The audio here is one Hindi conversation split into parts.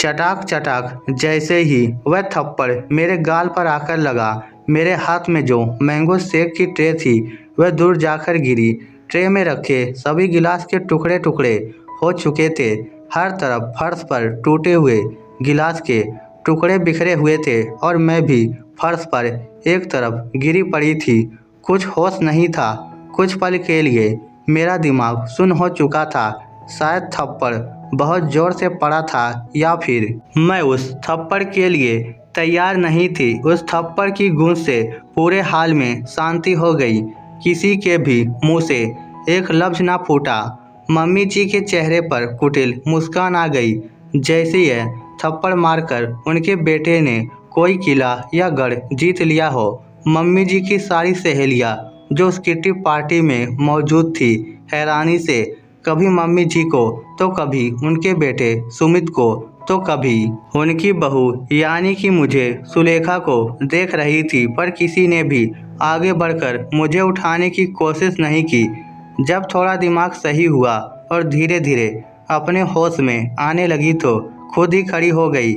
चटाक चटाक जैसे ही वह थप्पड़ मेरे गाल पर आकर लगा, मेरे हाथ में जो मैंगो शेक की ट्रे थी वह दूर जाकर गिरी। ट्रे में रखे सभी गिलास के टुकड़े टुकड़े हो चुके थे। हर तरफ फर्श पर टूटे हुए गिलास के टुकड़े बिखरे हुए थे और मैं भी फर्श पर एक तरफ गिरी पड़ी थी। कुछ होश नहीं था। कुछ पल के लिए मेरा दिमाग सुन्न हो चुका था। शायद थप्पड़ बहुत ज़ोर से पड़ा था या फिर मैं उस थप्पड़ के लिए तैयार नहीं थी। उस थप्पड़ की गूंज से पूरे हाल में शांति हो गई। किसी के भी मुंह से एक लफ्ज़ ना फूटा। मम्मी जी के चेहरे पर कुटिल मुस्कान आ गई, जैसे यह थप्पड़ मारकर उनके बेटे ने कोई किला या गढ़ जीत लिया हो। मम्मी जी की सारी सहेलियाँ जो उस किट्टी पार्टी में मौजूद थी, हैरानी से कभी मम्मी जी को तो कभी उनके बेटे सुमित को तो कभी उनकी बहू यानी कि मुझे सुलेखा को देख रही थी, पर किसी ने भी आगे बढ़कर मुझे उठाने की कोशिश नहीं की। जब थोड़ा दिमाग सही हुआ और धीरे धीरे अपने होश में आने लगी तो खुद ही खड़ी हो गई।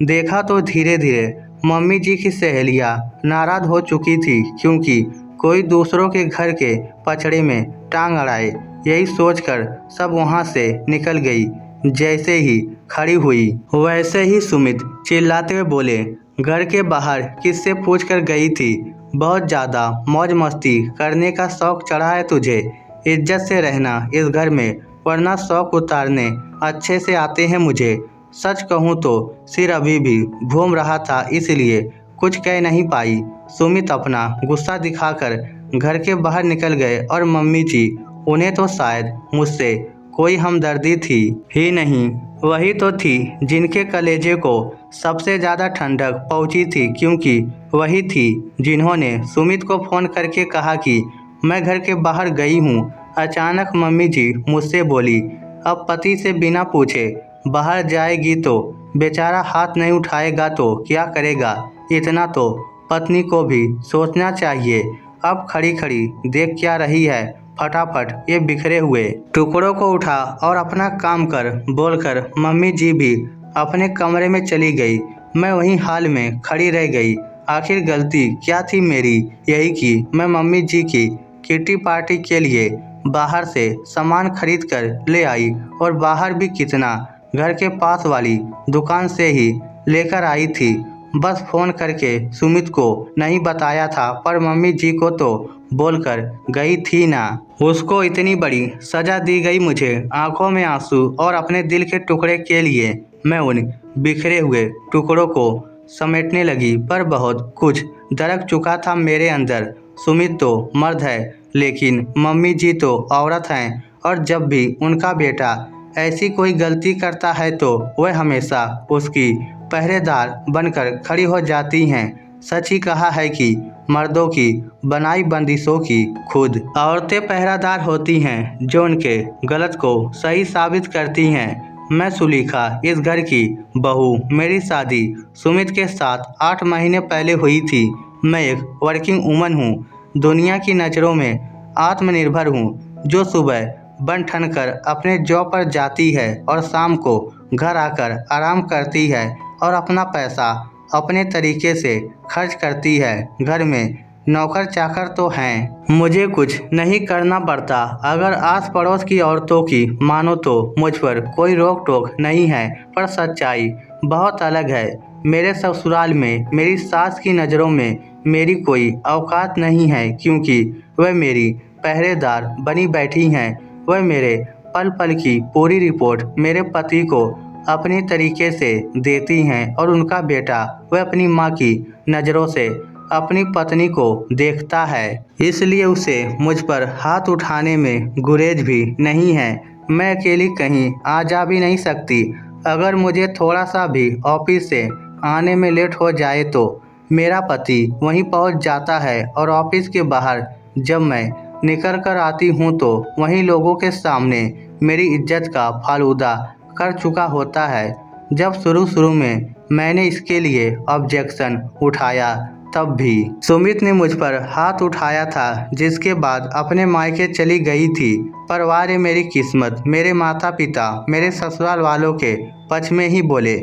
देखा तो धीरे धीरे मम्मी जी की सहेलियाँ नाराज़ हो चुकी थी, क्योंकि कोई दूसरों के घर के पचड़े में टांग अड़ाए। यही सोचकर सब वहाँ से निकल गई। जैसे ही खड़ी हुई वैसे ही सुमित चिल्लाते हुए बोले, घर के बाहर किससे पूछ कर गई थी? बहुत ज़्यादा मौज मस्ती करने का शौक चढ़ा है तुझे। इज्जत से रहना इस घर में, वरना शौक उतारने अच्छे से आते हैं मुझे। सच कहूँ तो सिर अभी भी घूम रहा था, इसलिए कुछ कह नहीं पाई। सुमित अपना गुस्सा दिखाकर घर के बाहर निकल गए और मम्मी जी, उन्हें तो शायद मुझसे कोई हमदर्दी थी ही नहीं। वही तो थी जिनके कलेजे को सबसे ज़्यादा ठंडक पहुंची थी, क्योंकि वही थी जिन्होंने सुमित को फ़ोन करके कहा कि मैं घर के बाहर गई हूँ। अचानक मम्मी जी मुझसे बोली, अब पति से बिना पूछे बाहर जाएगी तो बेचारा हाथ नहीं उठाएगा तो क्या करेगा? इतना तो पत्नी को भी सोचना चाहिए। अब खड़ी खड़ी देख क्या रही है? फटाफट ये बिखरे हुए टुकड़ों को उठा और अपना काम कर, बोलकर मम्मी जी भी अपने कमरे में चली गई। मैं वहीं हाल में खड़ी रह गई। आखिर गलती क्या थी मेरी? यही कि मैं मम्मी जी की किट्टी पार्टी के लिए बाहर से सामान खरीद कर ले आई, और बाहर भी कितना, घर के पास वाली दुकान से ही लेकर आई थी। बस फ़ोन करके सुमित को नहीं बताया था, पर मम्मी जी को तो बोलकर गई थी ना। उसको इतनी बड़ी सज़ा दी गई। मुझे आंखों में आंसू और अपने दिल के टुकड़े के लिए मैं उन बिखरे हुए टुकड़ों को समेटने लगी, पर बहुत कुछ दरक चुका था मेरे अंदर। सुमित तो मर्द है, लेकिन मम्मी जी तो औरत हैं, और जब भी उनका बेटा ऐसी कोई गलती करता है तो वह हमेशा उसकी पहरेदार बनकर खड़ी हो जाती हैं। सच ही कहा है कि मर्दों की बनाई बंदिशों की खुद औरतें पहरादार होती हैं, जो उनके गलत को सही साबित करती हैं। मैं सुलेखा, इस घर की बहू। मेरी शादी सुमित के साथ 8 महीने पहले हुई थी। मैं एक वर्किंग वूमन हूँ, दुनिया की नज़रों में आत्मनिर्भर हूँ, जो सुबह बन ठन कर अपने जॉब पर जाती है और शाम को घर आकर आराम करती है और अपना पैसा अपने तरीके से खर्च करती है। घर में नौकर चाकर तो हैं, मुझे कुछ नहीं करना पड़ता। अगर आस पड़ोस की औरतों की मानो तो मुझ पर कोई रोक टोक नहीं है, पर सच्चाई बहुत अलग है। मेरे ससुराल में मेरी सास की नज़रों में मेरी कोई औकात नहीं है, क्योंकि वह मेरी पहरेदार बनी बैठी हैं। वह मेरे पल पल की पूरी रिपोर्ट मेरे पति को अपने तरीके से देती हैं, और उनका बेटा वह अपनी माँ की नज़रों से अपनी पत्नी को देखता है। इसलिए उसे मुझ पर हाथ उठाने में गुरेज भी नहीं है। मैं अकेली कहीं आ जा भी नहीं सकती। अगर मुझे थोड़ा सा भी ऑफिस से आने में लेट हो जाए तो मेरा पति वहीं पहुंच जाता है, और ऑफिस के बाहर जब मैं निकल कर आती हूँ तो वहीं लोगों के सामने मेरी इज्जत का फालूदा कर चुका होता है। जब शुरू में मैंने इसके लिए ऑब्जेक्शन उठाया, तब भी सुमित ने मुझ पर हाथ उठाया था, जिसके बाद अपने मायके चली गई थी। पर वारे मेरी किस्मत, मेरे माता पिता मेरे ससुराल वालों के पक्ष में ही बोले।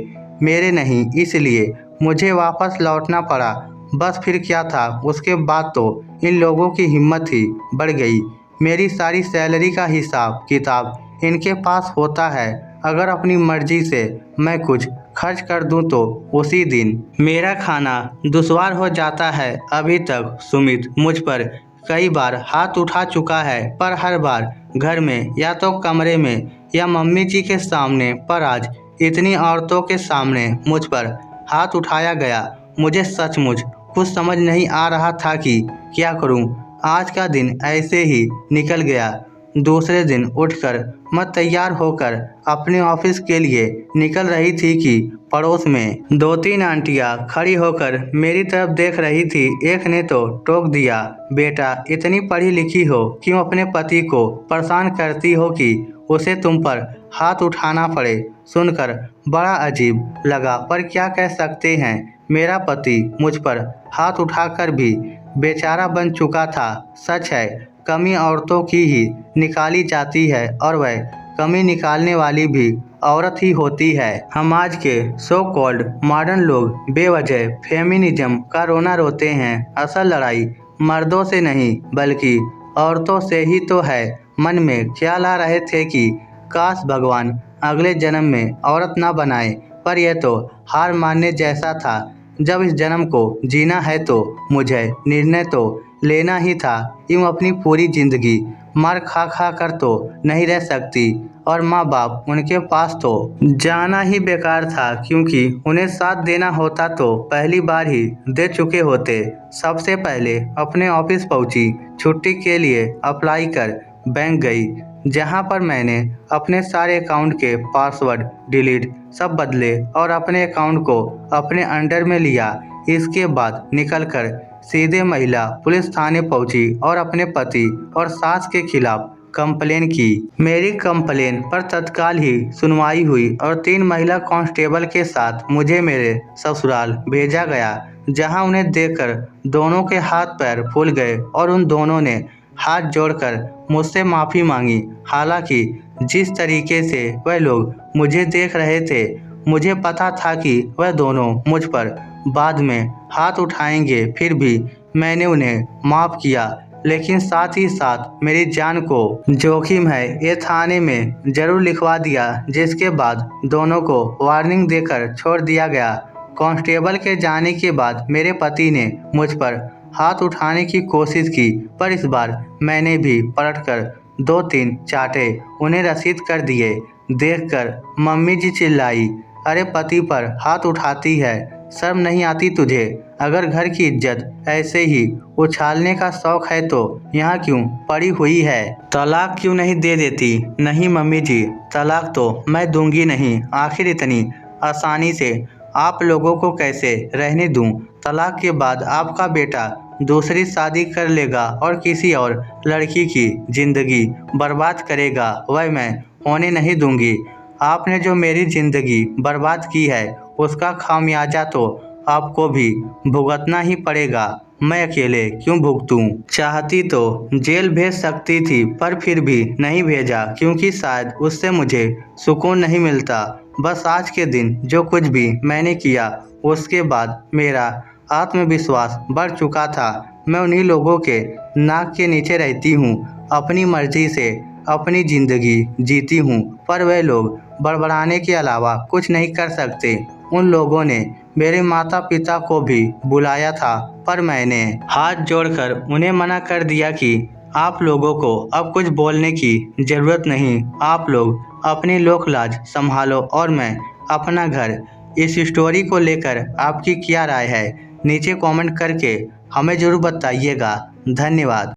मेरे नहीं, इसलिए मुझे वापस लौटना पड़ा। बस फिर क्या था, उसके बाद तो इन लोगों की हिम्मत ही बढ़ गई। मेरी सारी सैलरी का हिसाब किताब इनके पास होता है। अगर अपनी मर्जी से मैं कुछ खर्च कर दूं तो उसी दिन मेरा खाना दुश्वार हो जाता है। अभी तक सुमित मुझ पर कई बार हाथ उठा चुका है, पर हर बार घर में या तो कमरे में या मम्मी जी के सामने, पर आज इतनी औरतों के सामने मुझ पर हाथ उठाया गया। मुझे सचमुच कुछ समझ नहीं आ रहा था कि क्या करूं। आज का दिन ऐसे ही निकल गया। दूसरे दिन उठकर मैं तैयार होकर अपने ऑफिस के लिए निकल रही थी कि पड़ोस में 2-3 आंटियां खड़ी होकर मेरी तरफ देख रही थी। एक ने तो टोक दिया, बेटा इतनी पढ़ी लिखी हो, क्यों अपने पति को परेशान करती हो कि उसे तुम पर हाथ उठाना पड़े। सुनकर बड़ा अजीब लगा, पर क्या कह सकते हैं। मेरा पति मुझ पर हाथ उठाकर भी बेचारा बन चुका था। सच है, कमी औरतों की ही निकाली जाती है, और वह कमी निकालने वाली भी औरत ही होती है। हम आज के सो कॉल्ड मॉडर्न लोग बेवजह फेमिनिज्म का रोना रोते हैं। असल लड़ाई मर्दों से नहीं बल्कि औरतों से ही तो है। मन में ख्याल आ रहे थे कि काश भगवान अगले जन्म में औरत ना बनाए, पर यह तो हार मानने जैसा था। जब इस जन्म को जीना है तो मुझे निर्णय तो लेना ही था। यूँ अपनी पूरी जिंदगी मार खा खा कर तो नहीं रह सकती, और माँ बाप उनके पास तो जाना ही बेकार था, क्योंकि उन्हें साथ देना होता तो पहली बार ही दे चुके होते। सबसे पहले अपने ऑफिस पहुंची, छुट्टी के लिए अप्लाई कर बैंक गई, जहां पर मैंने अपने सारे अकाउंट के पासवर्ड डिलीट सब बदले और अपने अकाउंट को अपने अंडर में लिया। इसके बाद निकलकर सीधे महिला पुलिस थाने पहुंची और अपने पति और सास के खिलाफ कंप्लेन की। मेरी कंप्लेन पर तत्काल ही सुनवाई हुई और 3 महिला कांस्टेबल के साथ मुझे मेरे ससुराल भेजा गया, जहां उन्हें देखकर दोनों के हाथ पैर फूल गए और उन दोनों ने हाथ जोड़कर मुझसे माफ़ी मांगी। हालांकि जिस तरीके से वह लोग मुझे देख रहे थे, मुझे पता था कि वह दोनों मुझ पर बाद में हाथ उठाएंगे। फिर भी मैंने उन्हें माफ़ किया, लेकिन साथ ही साथ मेरी जान को जोखिम है ये थाने में ज़रूर लिखवा दिया, जिसके बाद दोनों को वार्निंग देकर छोड़ दिया गया। कांस्टेबल के जाने के बाद मेरे पति ने मुझ पर हाथ उठाने की कोशिश की, पर इस बार मैंने भी पलटकर 2-3 चाटे उन्हें रसीद कर दिए। देखकर मम्मी जी चिल्लाई, अरे पति पर हाथ उठाती है, शर्म नहीं आती तुझे? अगर घर की इज्जत ऐसे ही उछालने का शौक है तो यहाँ क्यों पड़ी हुई है? तलाक क्यों नहीं दे देती? नहीं मम्मी जी, तलाक तो मैं दूंगी नहीं। आखिर इतनी आसानी से आप लोगों को कैसे रहने दूं? तलाक के बाद आपका बेटा दूसरी शादी कर लेगा और किसी और लड़की की जिंदगी बर्बाद करेगा, वह मैं होने नहीं दूंगी। आपने जो मेरी जिंदगी बर्बाद की है उसका खामियाजा तो आपको भी भुगतना ही पड़ेगा। मैं अकेले क्यों भुगतूं? चाहती तो जेल भेज सकती थी, पर फिर भी नहीं भेजा, क्योंकि शायद उससे मुझे सुकून नहीं मिलता। बस आज के दिन जो कुछ भी मैंने किया, उसके बाद मेरा आत्मविश्वास बढ़ चुका था। मैं उन्हीं लोगों के नाक के नीचे रहती हूँ, अपनी मर्जी से अपनी ज़िंदगी जीती हूँ, पर वे लोग बड़बड़ाने के अलावा कुछ नहीं कर सकते। उन लोगों ने मेरे माता पिता को भी बुलाया था, पर मैंने हाथ जोड़कर उन्हें मना कर दिया कि आप लोगों को अब कुछ बोलने की ज़रूरत नहीं। आप लोग अपनी लोक लाज संभालो और मैं अपना घर। इस स्टोरी को लेकर आपकी क्या राय है? नीचे कमेंट करके हमें ज़रूर बताइएगा। धन्यवाद।